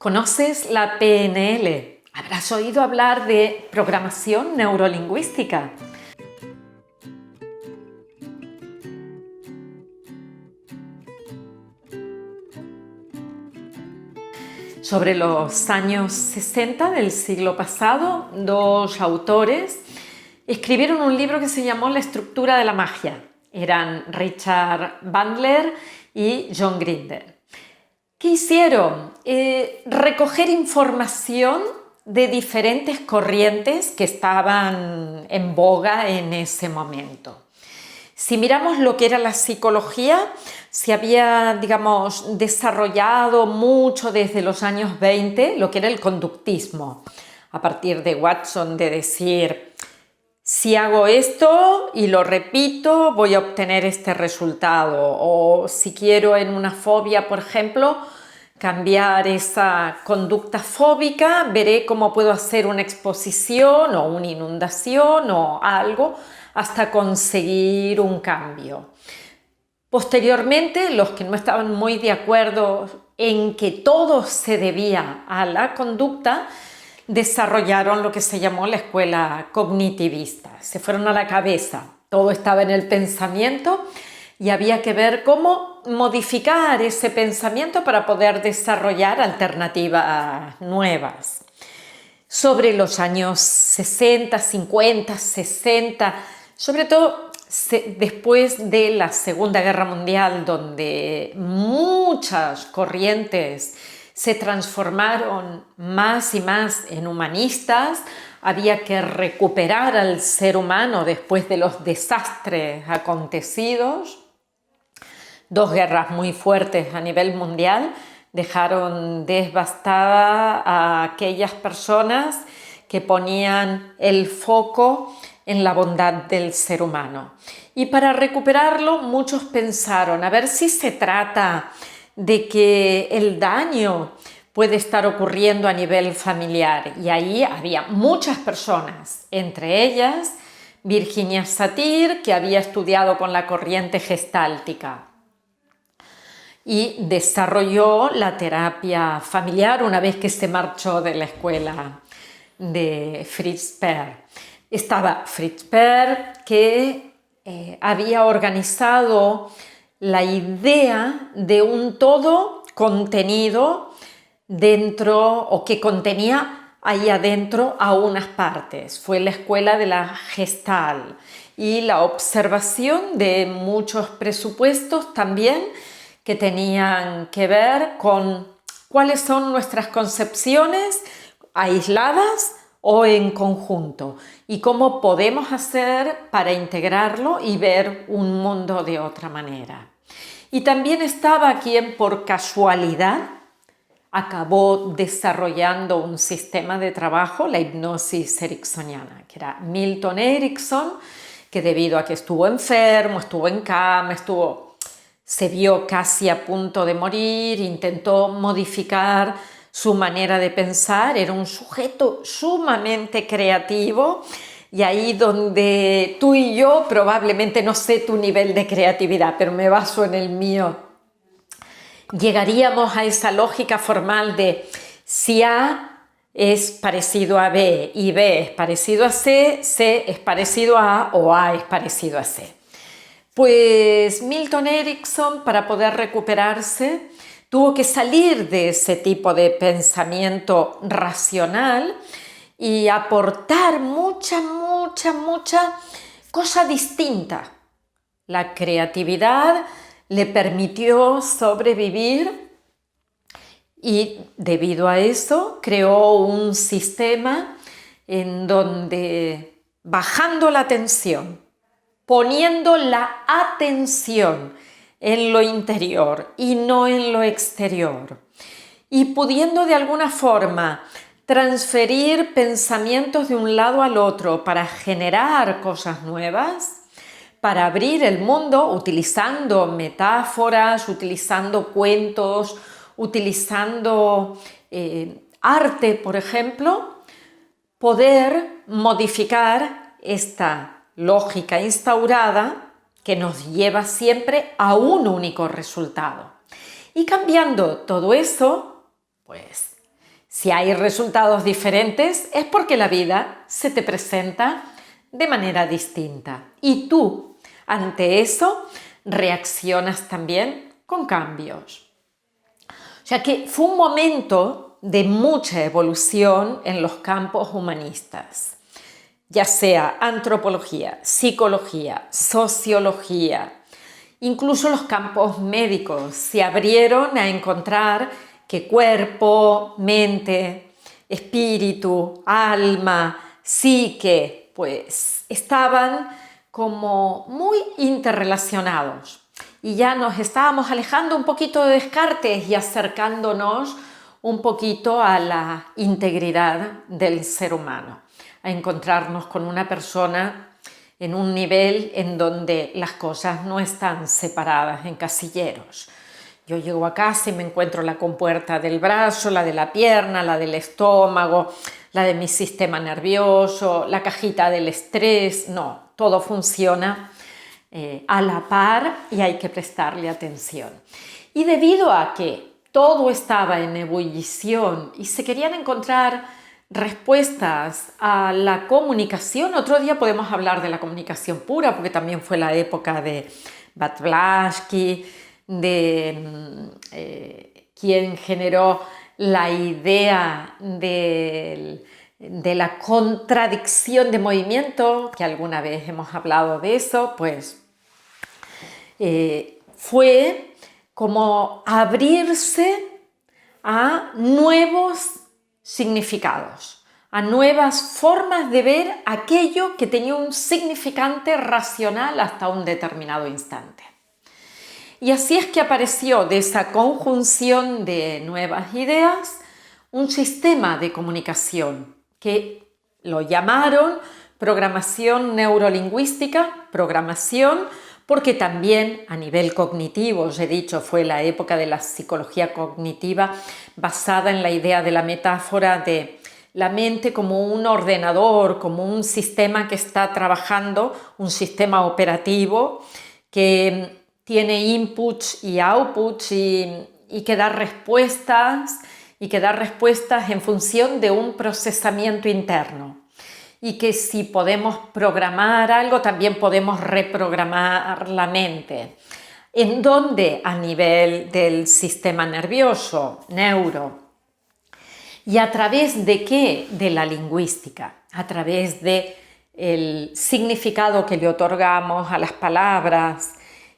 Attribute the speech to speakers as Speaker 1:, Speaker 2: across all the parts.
Speaker 1: ¿Conoces la PNL? ¿Habrás oído hablar de programación neurolingüística? Sobre los años 60 del siglo pasado, dos autores escribieron un libro que se llamó La estructura de la magia. Eran Richard Bandler y John Grinder. ¿Qué hicieron? Recoger información de diferentes corrientes que estaban en boga en ese momento. Si miramos lo que era la psicología, se había, desarrollado mucho desde los años 20 lo que era el conductismo, a partir de Watson, de decir, si hago esto y lo repito, voy a obtener este resultado. O si quiero en una fobia, por ejemplo, cambiar esa conducta fóbica, veré cómo puedo hacer una exposición o una inundación o algo hasta conseguir un cambio. Posteriormente, los que no estaban muy de acuerdo en que todo se debía a la conducta, desarrollaron lo que se llamó la escuela cognitivista. Se fueron a la cabeza, todo estaba en el pensamiento y había que ver cómo modificar ese pensamiento para poder desarrollar alternativas nuevas. Sobre los años 60, 50, 60, sobre todo después de la Segunda Guerra Mundial, donde muchas corrientes se transformaron más y más en humanistas, había que recuperar al ser humano después de los desastres acontecidos. Dos guerras muy fuertes a nivel mundial dejaron devastada a aquellas personas que ponían el foco en la bondad del ser humano. Y para recuperarlo, muchos pensaron, a ver si se trata de que el daño puede estar ocurriendo a nivel familiar. Y ahí había muchas personas, entre ellas Virginia Satir, que había estudiado con la corriente gestáltica y desarrolló la terapia familiar una vez que se marchó de la escuela de Fritz Perls. Estaba Fritz Perls, que había organizado la idea de un todo contenido dentro, o que contenía ahí adentro a unas partes. Fue la escuela de la Gestalt y la observación de muchos presupuestos también que tenían que ver con cuáles son nuestras concepciones aisladas o en conjunto y cómo podemos hacer para integrarlo y ver un mundo de otra manera. Y también estaba quien por casualidad acabó desarrollando un sistema de trabajo, la hipnosis ericksoniana, que era Milton Erickson, que debido a que estuvo enfermo, estuvo en cama, se vio casi a punto de morir, intentó modificar su manera de pensar, era un sujeto sumamente creativo y ahí donde tú y yo, probablemente no sé tu nivel de creatividad, pero me baso en el mío, llegaríamos a esa lógica formal de si A es parecido a B y B es parecido a C, C es parecido a A o A es parecido a C. Pues Milton Erickson, para poder recuperarse, tuvo que salir de ese tipo de pensamiento racional y aportar mucha cosa distinta. La creatividad le permitió sobrevivir y debido a eso creó un sistema en donde, bajando la tensión, poniendo la atención en lo interior y no en lo exterior, y pudiendo de alguna forma transferir pensamientos de un lado al otro para generar cosas nuevas, para abrir el mundo utilizando metáforas, utilizando cuentos, utilizando arte, por ejemplo, poder modificar esta lógica instaurada que nos lleva siempre a un único resultado. Y cambiando todo eso, pues Si hay resultados diferentes es porque la vida se te presenta de manera distinta y tú, ante eso, reaccionas también con cambios. O sea que fue un momento de mucha evolución en los campos humanistas, ya sea antropología, psicología, sociología, incluso los campos médicos se abrieron a encontrar que cuerpo, mente, espíritu, alma, psique, pues estaban como muy interrelacionados. Y ya nos estábamos alejando un poquito de Descartes y acercándonos un poquito a la integridad del ser humano, a encontrarnos con una persona en un nivel en donde las cosas no están separadas en casilleros. Yo llego a casa y me encuentro la compuerta del brazo, la de la pierna, la del estómago, la de mi sistema nervioso, la cajita del estrés. No, todo funciona a la par y hay que prestarle atención. Y debido a que todo estaba en ebullición y se querían encontrar respuestas a la comunicación, otro día podemos hablar de la comunicación pura, porque también fue la época de Blavatsky, de quien generó la idea de la contradicción de movimiento, que alguna vez hemos hablado de eso, pues fue como abrirse a nuevos significados, a nuevas formas de ver aquello que tenía un significante racional hasta un determinado instante. Y así es que apareció de esa conjunción de nuevas ideas un sistema de comunicación que lo llamaron programación neurolingüística, programación, porque también a nivel cognitivo, os he dicho, fue la época de la psicología cognitiva basada en la idea de la metáfora de la mente como un ordenador, como un sistema que está trabajando, un sistema operativo que tiene inputs y outputs y que da respuestas en función de un procesamiento interno. Y que si podemos programar algo, también podemos reprogramar la mente. ¿En dónde? A nivel del sistema nervioso, neuro. ¿Y a través de qué? De la lingüística, a través del significado que le otorgamos a las palabras.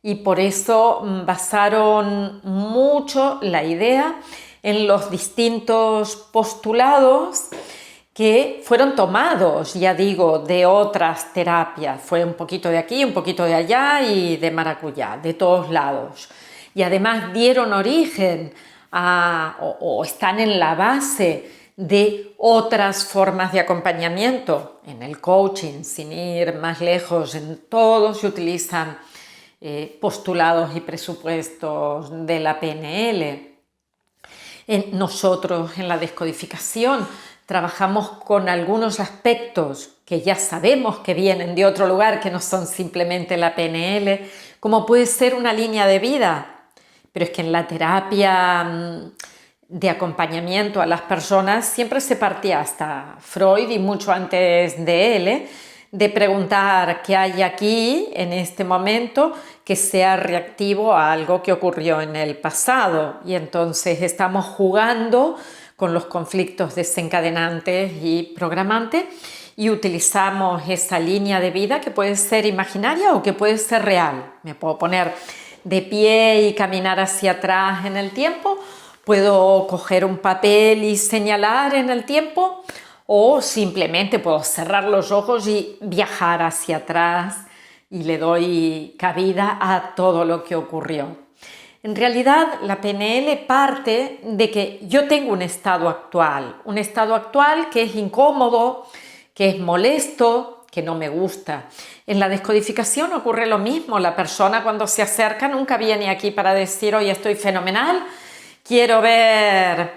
Speaker 1: Y por eso basaron mucho la idea en los distintos postulados que fueron tomados, ya digo, de otras terapias. Fue un poquito de aquí, un poquito de allá y de maracuyá, de todos lados. Y además dieron origen o están en la base de otras formas de acompañamiento. En el coaching, sin ir más lejos, en todo se utilizan postulados y presupuestos de la PNL. Nosotros en la descodificación trabajamos con algunos aspectos que ya sabemos que vienen de otro lugar, que no son simplemente la PNL, como puede ser una línea de vida. Pero es que en la terapia de acompañamiento a las personas siempre se partía hasta Freud y mucho antes de él, de preguntar qué hay aquí en este momento que sea reactivo a algo que ocurrió en el pasado. Y entonces estamos jugando con los conflictos desencadenantes y programantes y utilizamos esa línea de vida que puede ser imaginaria o que puede ser real. Me puedo poner de pie y caminar hacia atrás en el tiempo, puedo coger un papel y señalar en el tiempo, o simplemente puedo cerrar los ojos y viajar hacia atrás y le doy cabida a todo lo que ocurrió. En realidad, la PNL parte de que yo tengo un estado actual que es incómodo, que es molesto, que no me gusta. En la descodificación ocurre lo mismo. La persona cuando se acerca nunca viene aquí para decir, oye, estoy fenomenal, quiero ver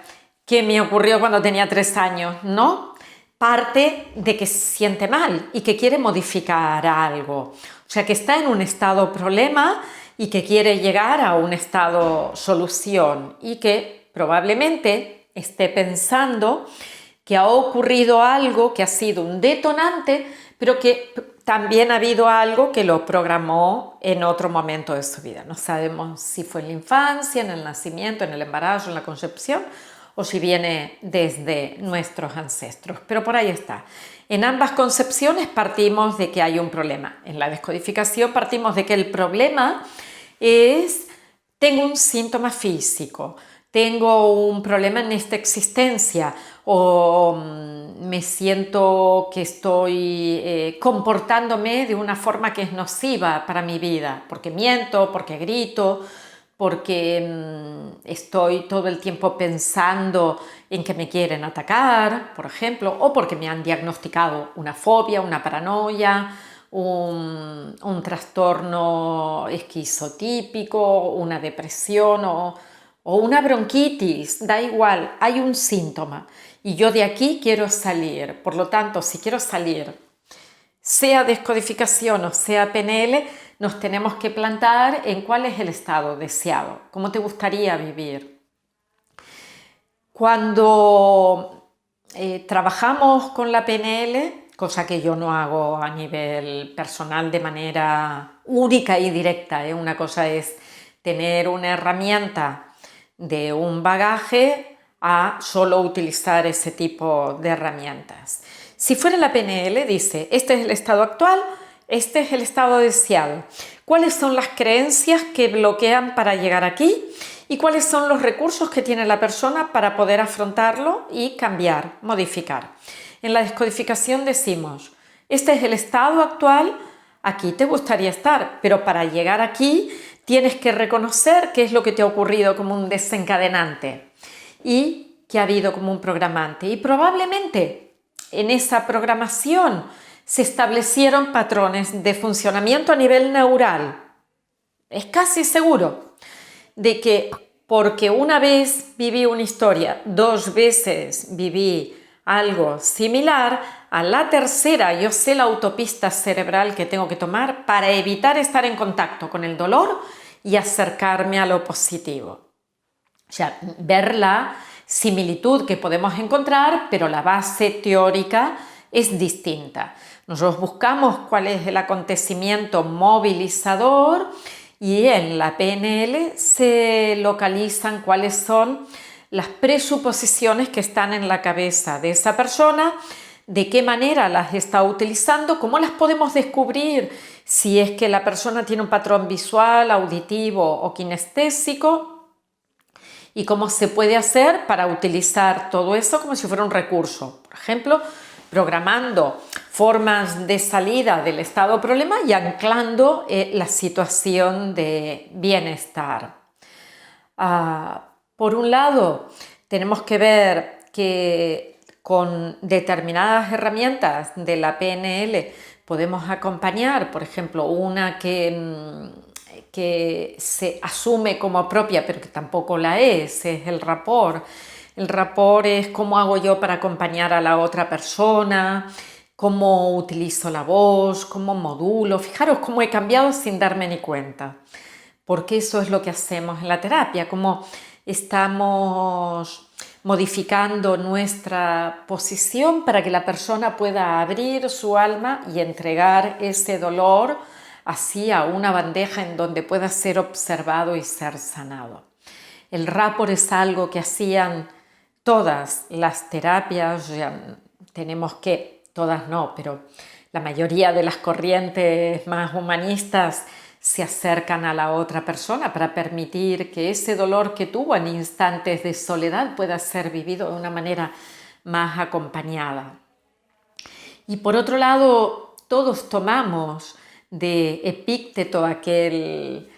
Speaker 1: qué me ocurrió cuando tenía 3 años. No, parte de que se siente mal y que quiere modificar algo. O sea, que está en un estado problema y que quiere llegar a un estado solución y que probablemente esté pensando que ha ocurrido algo que ha sido un detonante, pero que también ha habido algo que lo programó en otro momento de su vida. No sabemos si fue en la infancia, en el nacimiento, en el embarazo, en la concepción, o si viene desde nuestros ancestros, pero por ahí está. En ambas concepciones partimos de que hay un problema. En la descodificación partimos de que el problema es: tengo un síntoma físico, tengo un problema en esta existencia, o me siento que estoy comportándome de una forma que es nociva para mi vida, porque miento, porque grito, porque estoy todo el tiempo pensando en que me quieren atacar, por ejemplo, o porque me han diagnosticado una fobia, una paranoia, un trastorno esquizotípico, una depresión o una bronquitis, da igual, hay un síntoma y yo de aquí quiero salir. Por lo tanto, si quiero salir, sea descodificación o sea PNL, nos tenemos que plantar en cuál es el estado deseado, cómo te gustaría vivir. Cuando trabajamos con la PNL, cosa que yo no hago a nivel personal de manera única y directa, una cosa es tener una herramienta de un bagaje a solo utilizar ese tipo de herramientas. Si fuera la PNL, dice: este es el estado actual, este es el estado deseado. ¿Cuáles son las creencias que bloquean para llegar aquí? ¿Y cuáles son los recursos que tiene la persona para poder afrontarlo y cambiar, modificar? En la descodificación decimos: este es el estado actual, aquí te gustaría estar, pero para llegar aquí tienes que reconocer qué es lo que te ha ocurrido como un desencadenante y que ha habido como un programante. Y probablemente en esa programación se establecieron patrones de funcionamiento a nivel neural. Es casi seguro de que porque una vez viví una historia, 2 veces viví algo similar, a la tercera yo sé la autopista cerebral que tengo que tomar para evitar estar en contacto con el dolor y acercarme a lo positivo. O sea, ver la similitud que podemos encontrar, pero la base teórica es distinta. Nosotros buscamos cuál es el acontecimiento movilizador y en la PNL se localizan cuáles son las presuposiciones que están en la cabeza de esa persona, de qué manera las está utilizando, cómo las podemos descubrir, si es que la persona tiene un patrón visual, auditivo o kinestésico, y cómo se puede hacer para utilizar todo eso como si fuera un recurso. Por ejemplo, programando formas de salida del estado problema y anclando la situación de bienestar. Por un lado, tenemos que ver que con determinadas herramientas de la PNL podemos acompañar, por ejemplo, una que se asume como propia, pero que tampoco la es el rapport. El rapport es cómo hago yo para acompañar a la otra persona, cómo utilizo la voz, cómo modulo. Fijaros cómo he cambiado sin darme ni cuenta, porque eso es lo que hacemos en la terapia, cómo estamos modificando nuestra posición para que la persona pueda abrir su alma y entregar ese dolor así a una bandeja en donde pueda ser observado y ser sanado. El rapport es algo que hacían todas las terapias, todas no, pero la mayoría de las corrientes más humanistas se acercan a la otra persona para permitir que ese dolor que tuvo en instantes de soledad pueda ser vivido de una manera más acompañada. Y por otro lado, todos tomamos de Epícteto, aquel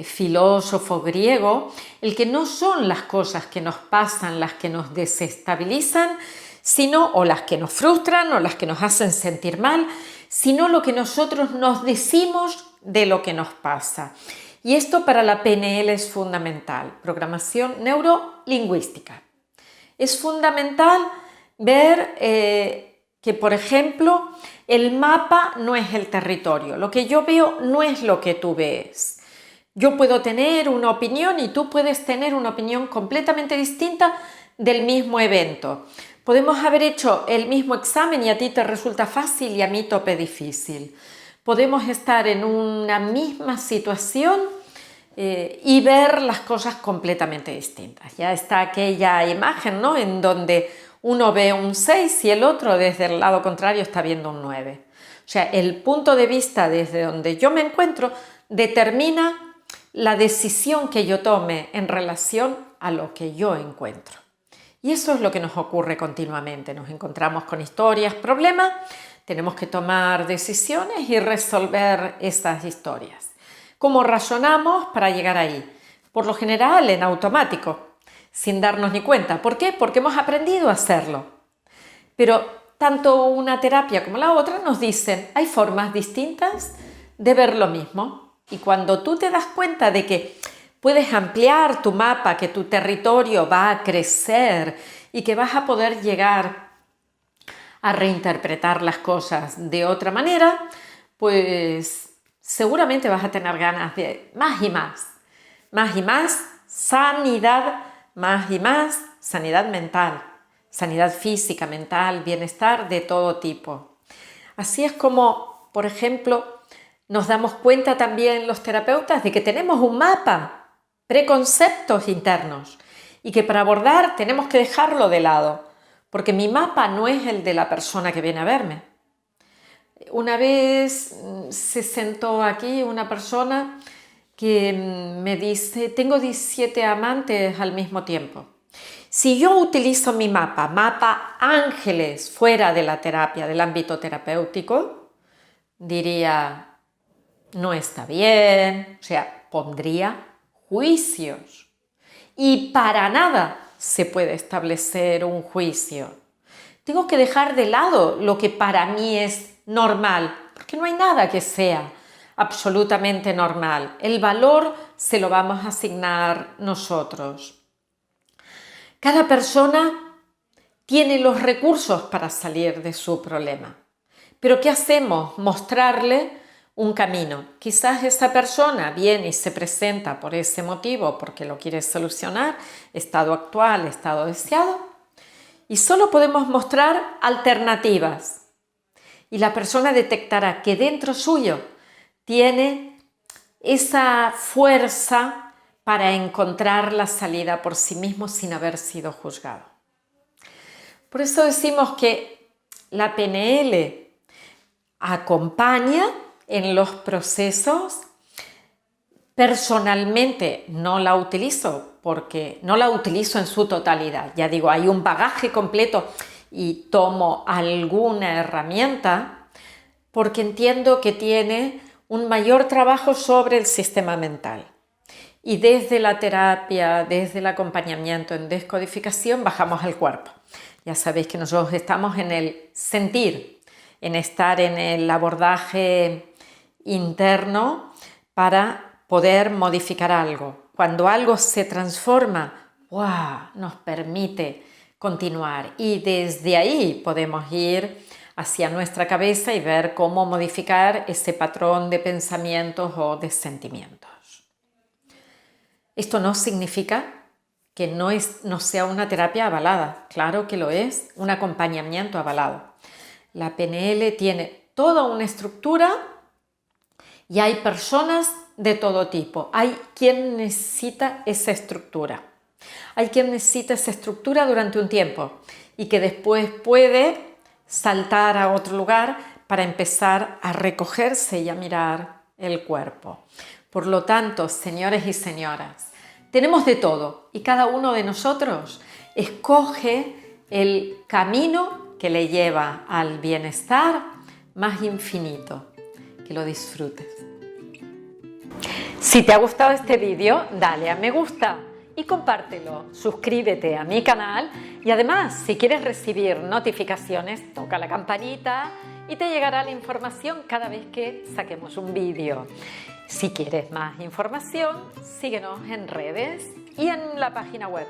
Speaker 1: filósofo griego, el que no son las cosas que nos pasan las que nos desestabilizan, sino o las que nos frustran o las que nos hacen sentir mal, sino lo que nosotros nos decimos de lo que nos pasa. Y esto para la PNL es fundamental, programación neurolingüística. Es fundamental ver que, por ejemplo, el mapa no es el territorio. Lo que yo veo no es lo que tú ves. Yo puedo tener una opinión y tú puedes tener una opinión completamente distinta del mismo evento. Podemos haber hecho el mismo examen y a ti te resulta fácil y a mí tope difícil. Podemos estar en una misma situación y ver las cosas completamente distintas. Ya está aquella imagen, ¿no?, en donde uno ve un 6 y el otro desde el lado contrario está viendo un 9. O sea, el punto de vista desde donde yo me encuentro determina la decisión que yo tome en relación a lo que yo encuentro. Y eso es lo que nos ocurre continuamente. Nos encontramos con historias, problemas, tenemos que tomar decisiones y resolver esas historias. ¿Cómo razonamos para llegar ahí? Por lo general en automático, sin darnos ni cuenta. ¿Por qué? Porque hemos aprendido a hacerlo. Pero tanto una terapia como la otra nos dicen, hay formas distintas de ver lo mismo. Y cuando tú te das cuenta de que puedes ampliar tu mapa, que tu territorio va a crecer y que vas a poder llegar a reinterpretar las cosas de otra manera, pues seguramente vas a tener ganas de más y más. Más y más sanidad, más y más sanidad mental, sanidad física, mental, bienestar de todo tipo. Así es como, por ejemplo, nos damos cuenta también los terapeutas de que tenemos un mapa, preconceptos internos, y que para abordar tenemos que dejarlo de lado, porque mi mapa no es el de la persona que viene a verme. Una vez se sentó aquí una persona que me dice, tengo 17 amantes al mismo tiempo. Si yo utilizo mi mapa ángeles fuera de la terapia, del ámbito terapéutico, diría, no está bien, o sea, pondría juicios. Y para nada se puede establecer un juicio. Tengo que dejar de lado lo que para mí es normal, porque no hay nada que sea absolutamente normal. El valor se lo vamos a asignar nosotros. Cada persona tiene los recursos para salir de su problema. Pero ¿qué hacemos? Mostrarle un camino. Quizás esa persona viene y se presenta por ese motivo, porque lo quiere solucionar, estado actual, estado deseado, y solo podemos mostrar alternativas. Y la persona detectará que dentro suyo tiene esa fuerza para encontrar la salida por sí mismo sin haber sido juzgado. Por eso decimos que la PNL acompaña en los procesos. Personalmente no la utilizo porque no la utilizo en su totalidad. Ya digo, hay un bagaje completo y tomo alguna herramienta porque entiendo que tiene un mayor trabajo sobre el sistema mental. Y desde la terapia, desde el acompañamiento en descodificación, bajamos al cuerpo. Ya sabéis que nosotros estamos en el sentir, en estar en el abordaje interno para poder modificar algo. Cuando algo se transforma, ¡wow!, nos permite continuar y desde ahí podemos ir hacia nuestra cabeza y ver cómo modificar ese patrón de pensamientos o de sentimientos. Esto no significa que no sea una terapia avalada. Claro que lo es, un acompañamiento avalado. La PNL tiene toda una estructura y hay personas de todo tipo. Hay quien necesita esa estructura. Hay quien necesita esa estructura durante un tiempo y que después puede saltar a otro lugar para empezar a recogerse y a mirar el cuerpo. Por lo tanto, señores y señoras, tenemos de todo y cada uno de nosotros escoge el camino que le lleva al bienestar más infinito. Que lo disfrutes. Si te ha gustado este vídeo, dale a me gusta y compártelo. Suscríbete a mi canal y además, si quieres recibir notificaciones, toca la campanita y te llegará la información cada vez que saquemos un vídeo. Si quieres más información, síguenos en redes y en la página web.